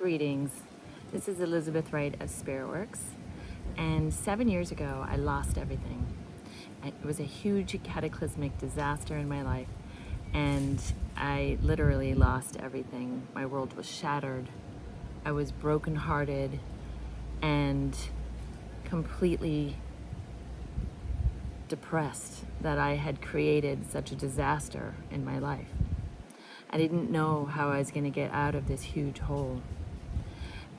Greetings. This is Elizabeth Wright of Spiritworks, and 7 years ago I lost everything. It was a huge cataclysmic disaster in my life, and I literally lost everything. My world was shattered. I was brokenhearted and completely depressed that I had created such a disaster in my life. I didn't know how I was going to get out of this huge hole.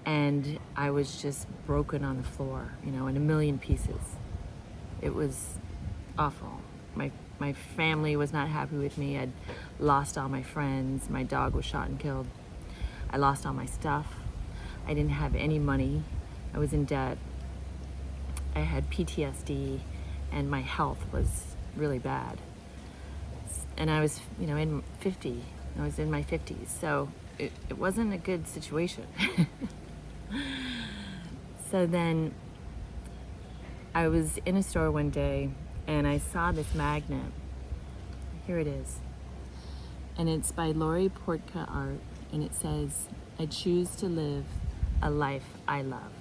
And I was just broken on the floor, in a million pieces. It was awful. My family was not happy with me. I'd lost all my friends. My dog was shot and killed. I lost all my stuff. I didn't have any money. I was in debt. I had PTSD, and my health was really bad. And I was, in 50. I was in my 50s, so it wasn't a good situation. So then I was in a store one day and I saw this magnet. Here it is. And it's by Lori Portka Art, and it says, "I choose to live a life I love."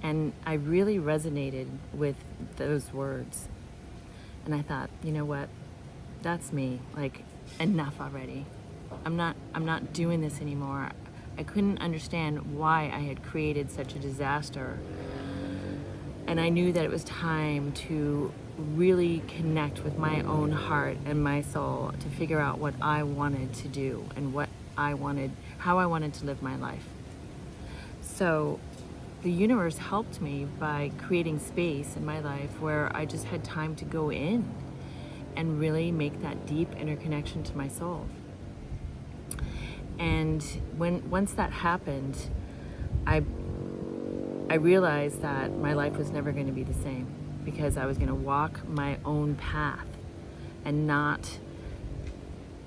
And I really resonated with those words. And I thought, you know what? That's me. Like, enough already. I'm not doing this anymore. I couldn't understand why I had created such a disaster. And I knew that it was time to really connect with my own heart and my soul to figure out what I wanted to do and how I wanted to live my life. So the universe helped me by creating space in my life where I just had time to go in and really make that deep interconnection to my soul. And once that happened, I realized that my life was never going to be the same, because I was going to walk my own path and not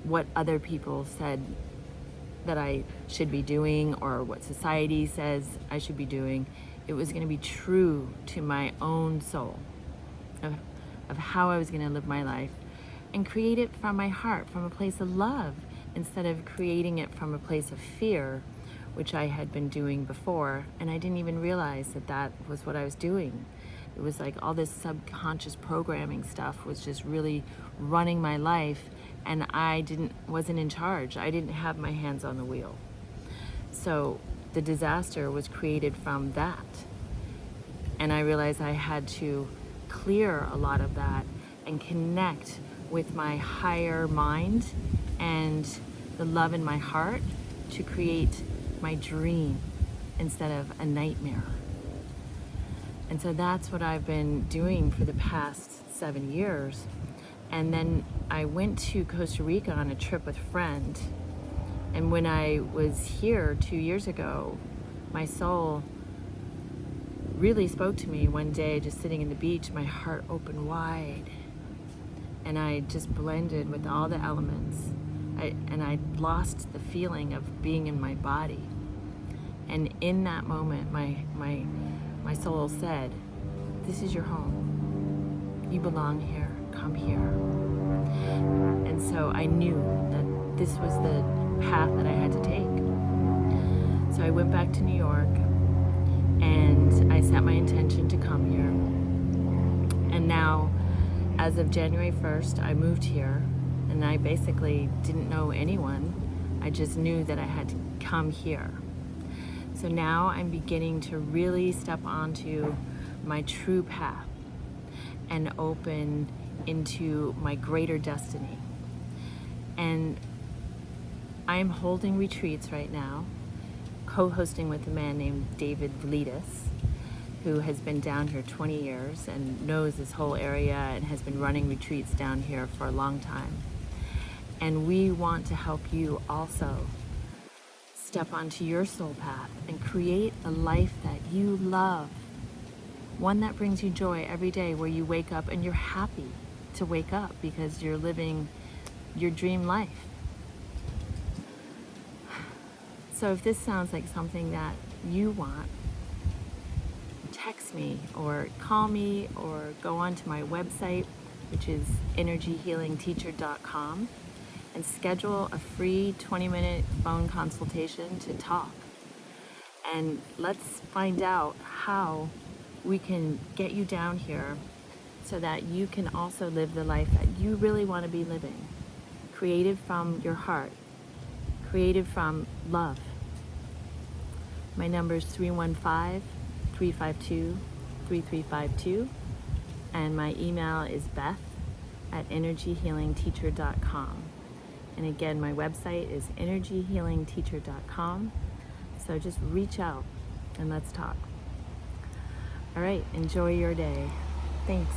what other people said that I should be doing or what society says I should be doing. It was going to be true to my own soul of how I was going to live my life and create it from my heart, from a place of love, instead of creating it from a place of fear, which I had been doing before. And I didn't even realize that was what I was doing. It was like all this subconscious programming stuff was just really running my life, and I wasn't in charge. I didn't have my hands on the wheel. So the disaster was created from that. And I realized I had to clear a lot of that and connect with my higher mind and the love in my heart to create my dream instead of a nightmare. And so that's what I've been doing for the past 7 years. And then I went to Costa Rica on a trip with a friend. And when I was here 2 years ago, my soul really spoke to me one day, just sitting in the beach, my heart opened wide. And I just blended with all the elements. I lost the feeling of being in my body. And in that moment, my soul said, "This is your home. You belong here. Come here." And so I knew that this was the path that I had to take. So I went back to New York and I set my intention to come here. And now, as of January 1st, I moved here, and I basically didn't know anyone. I just knew that I had to come here. So now I'm beginning to really step onto my true path and open into my greater destiny. And I'm holding retreats right now, co-hosting with a man named David Vlitas, who has been down here 20 years and knows this whole area and has been running retreats down here for a long time. And we want to help you also step onto your soul path and create a life that you love. One that brings you joy every day, where you wake up and you're happy to wake up because you're living your dream life. So if this sounds like something that you want, text me or call me or go onto my website, which is energyhealingteacher.com, and schedule a free 20-minute phone consultation to talk. And let's find out how we can get you down here so that you can also live the life that you really want to be living. Created from your heart, created from love. My number is 315-352-3352, and my email is beth@energyhealingteacher.com. And again, my website is energyhealingteacher.com. So just reach out and let's talk. All right, enjoy your day. Thanks.